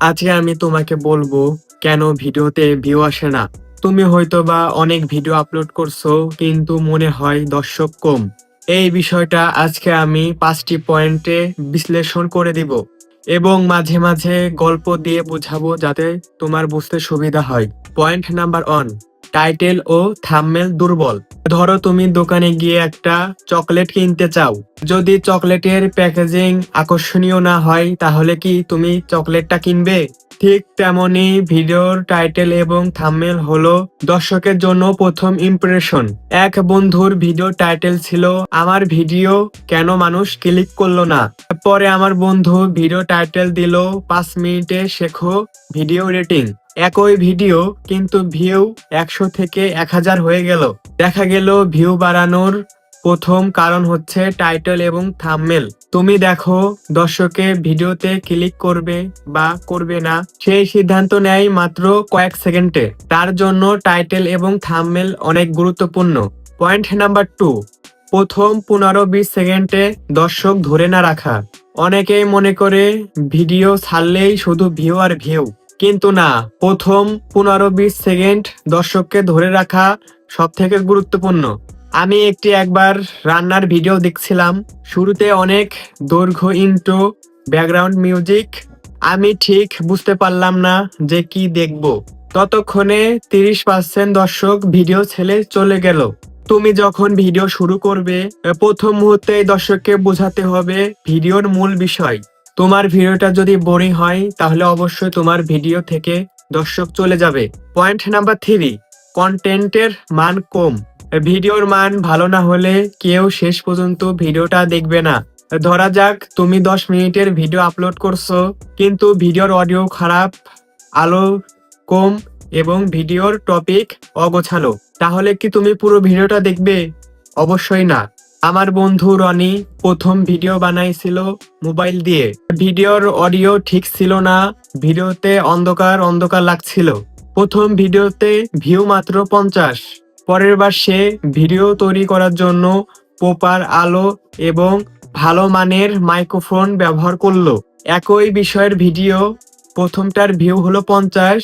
আজকে আমি তোমাকে বলবো কেন ভিডিওতে ভিউ আসে না। তুমি হয়তোবা অনেক ভিডিও আপলোড করছো কিন্তু মনে হয় দর্শক কম। এই বিষয়টা আজকে আমি 5টি পয়েন্টে বিশ্লেষণ করে দিব এবং মাঝে মাঝে গল্প দিয়ে বোঝাবো যাতে তোমার বুঝতে সুবিধা হয়। পয়েন্ট নাম্বার 1, টাইটেল ও থাম্বনেল দুর্বল। ধরো তুমি দোকানে গিয়ে একটা চকলেট কিনতে চাও, যদি চকলেটের প্যাকেজিং আকর্ষণীয় না হয় তাহলে কি তুমি চকলেটটা কিনবে? ঠিক তেমনি ভিডিওর টাইটেল এবং থাম্বনেল হলো দর্শকের জন্য প্রথম ইমপ্রেশন। এক বন্ধুর ভিডিও টাইটেল ছিল আমার ভিডিও কেন মানুষ ক্লিক করলো না। পরে আমার বন্ধু ভিডিও টাইটেল দিল 5 মিনিটে শেখো ভিডিও রেটিং। একই ভিডিও কিন্তু ভিউ 100 থেকে 1000 হয়ে গেল। দেখা গেল ভিউ বাড়ানোর প্রথম কারণ হচ্ছে টাইটেল এবং থাম্বনেল। তুমি দেখো দর্শকের ভিডিওতে ক্লিক করবে বা করবে না সেই সিদ্ধান্ত নেয় মাত্র কয়েক সেকেন্ডে। তার জন্য টাইটেল এবং থাম্বনেল অনেক গুরুত্বপূর্ণ। পয়েন্ট নাম্বার 2, প্রথম 15-20 সেকেন্ডে দর্শক ধরে না রাখা। অনেকেই মনে করে ভিডিও ছাড়লেই শুধু ভিউ আর ভিউ, কিন্তু না, প্রথম 15-20 সেকেন্ড দর্শককে ধরে রাখা সব থেকে গুরুত্বপূর্ণ। আমি একবার রান্নার ভিডিও দেখছিলাম, শুরুতে অনেক দৈর্ঘ্য ইন্ট্রো, ব্যাকগ্রাউন্ড মিউজিক। আমি ঠিক বুঝতে পারলাম না যে কি দেখব। ততক্ষণে 30% দর্শক ভিডিও ছেড়ে চলে গেল। তুমি যখন ভিডিও শুরু করবে প্রথম মুহূর্তেই দর্শককে বোঝাতে হবে ভিডিওর মূল বিষয়। তোমার ভিডিওটা যদি বোরিং হয় তাহলে অবশ্যই তোমার ভিডিও থেকে দর্শক চলে যাবে। পয়েন্ট নাম্বার 3, কন্টেন্টের মান কম। ভিডিওর মান ভালো না হলে কেউ শেষ পর্যন্ত ভিডিওটা দেখবে না। ধরা যাক তুমি 10 মিনিটের ভিডিও আপলোড করছো কিন্তু ভিডিওর অডিও খারাপ, আলো কম এবং ভিডিওর টপিক অগোছালো, তাহলে কি তুমি পুরো ভিডিওটা দেখবে? অবশ্যই না। আমার বন্ধু রনি প্রথম ভিডিও বানাইছিল মোবাইল দিয়ে। ভিডিওর অডিও ঠিক ছিল না, ভিডিওতে অন্ধকার অন্ধকার লাগছিল। প্রথম ভিডিওতে ভিউ মাত্র 50। পরের বার সে ভিডিও তৈরি করার জন্য প্রপার আলো এবং ভালো মানের মাইক্রোফোন ব্যবহার করলো। একই বিষয়ের ভিডিও, প্রথমটার ভিউ হলো 50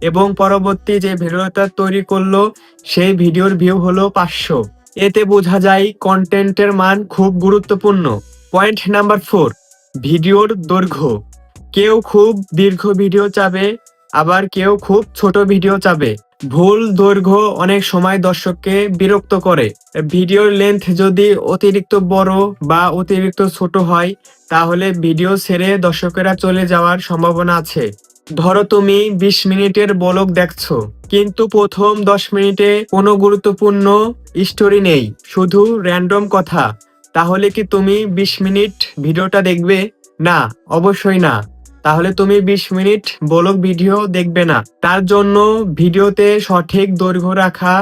এবং পরবর্তী যে ভিডিওটা তৈরি করলো সেই ভিডিওর ভিউ হলো 500। এতে বোঝা যায় কন্টেন্টের মান খুব গুরুত্বপূর্ণ। পয়েন্ট নাম্বার 4, ভিডিওর দৈর্ঘ্য। কেউ খুব দীর্ঘ ভিডিও চাবে, আবার কেউ খুব ছোট ভিডিও চাবে। ভুল দৈর্ঘ্য অনেক সময় দর্শককে বিরক্ত করে। ভিডিওর লেন্থ যদি অতিরিক্ত বড় বা অতিরিক্ত ছোট হয় তাহলে ভিডিও ছেড়ে দর্শকেরা চলে যাওয়ার সম্ভাবনা আছে। ধরো তুমি 20 মিনিটের ব্লগ দেখছো কিন্তু প্রথম 10 মিনিটে কোনো গুরুত্বপূর্ণ স্টোরি নেই, শুধু র্যান্ডম কথা, তাহলে কি তুমি 20 মিনিট ভিডিওটা দেখবে? না, অবশ্যই না। তাহলে তুমি 20 মিনিট ব্লগ ভিডিও দেখবে না। তার জন্য ভিডিওতে সঠিক দৈর্ঘ্য রাখা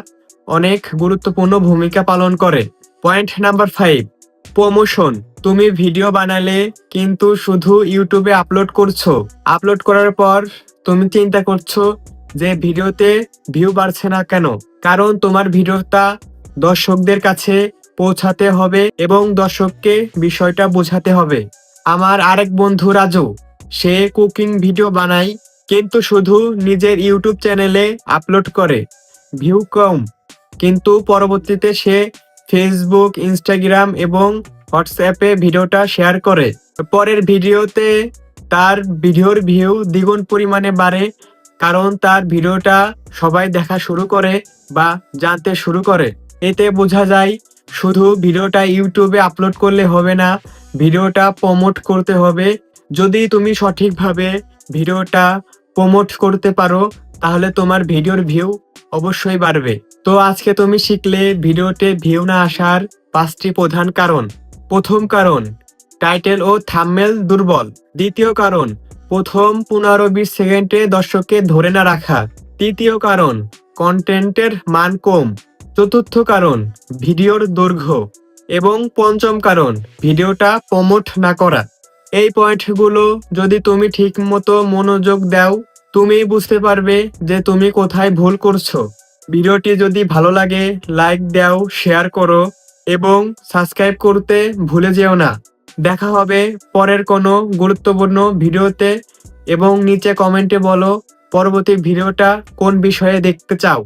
অনেক গুরুত্বপূর্ণ ভূমিকা পালন করে। Point number 5, promotion. তুমি ভিডিও বানালে কিন্তু শুধু ইউটিউবে আপলোড করছো। আপলোড করার পর তুমি চিন্তা করছো যে ভিডিওতে ভিউ বাড়ছে না কেন? কারণ তোমার ভিডিওটা দর্শকদের কাছে পৌঁছাতে হবে এবং দর্শককে বিষয়টা বোঝাতে হবে। আমার আরেক বন্ধু রাজু, সে কুকিং ভিডিও বানায় কিন্তু শুধু নিজের ইউটিউব চ্যানেলে আপলোড করে। ভিউ কম, কিন্তু পরবর্তীতে সে ফেসবুক, ইনস্টাগ্রাম এবং হোয়াটসঅ্যাপে ভিডিওটা শেয়ার করে। পরের ভিডিওতে তার ভিডিওর ভিউ দ্বিগুণ পরিমাণে বাড়ে, কারণ তার ভিডিওটা সবাই দেখা শুরু করে বা জানতে শুরু করে। এতে বোঝা যায় শুধু ভিডিওটা ইউটিউবে আপলোড করলে হবে না, ভিডিওটা প্রমোট করতে হবে। যদি তুমি সঠিকভাবে ভিডিওটা প্রমোট করতে পারো তাহলে তোমার ভিডিওর ভিউ অবশ্যই বাড়বে। তো আজকে তুমি শিখলে ভিডিওতে ভিউ না আসার 5টি প্রধান কারণ। প্রথম কারণ, টাইটেল ও থাম্বনেল দুর্বল। দ্বিতীয় কারণ, প্রথম 15-20 সেকেন্ডে দর্শককে ধরে না রাখা। তৃতীয় কারণ, কন্টেন্টের মান কম। চতুর্থ কারণ, ভিডিওর দৈর্ঘ্য। এবং পঞ্চম কারণ, ভিডিওটা প্রমোট না করা। এই পয়েন্টগুলো যদি তুমি ঠিক মতো মনোযোগ দাও তুমি বুঝতে পারবে যে তুমি কোথায় ভুল করছো। ভিডিওটি যদি ভালো লাগে লাইক দাও, শেয়ার করো এবং সাবস্ক্রাইব করতে ভুলে যেও না। দেখা হবে পরের কোনো গুরুত্বপূর্ণ ভিডিওতে এবং নিচে কমেন্টে বলো পরবর্তী ভিডিওটা কোন বিষয়ে দেখতে চাও।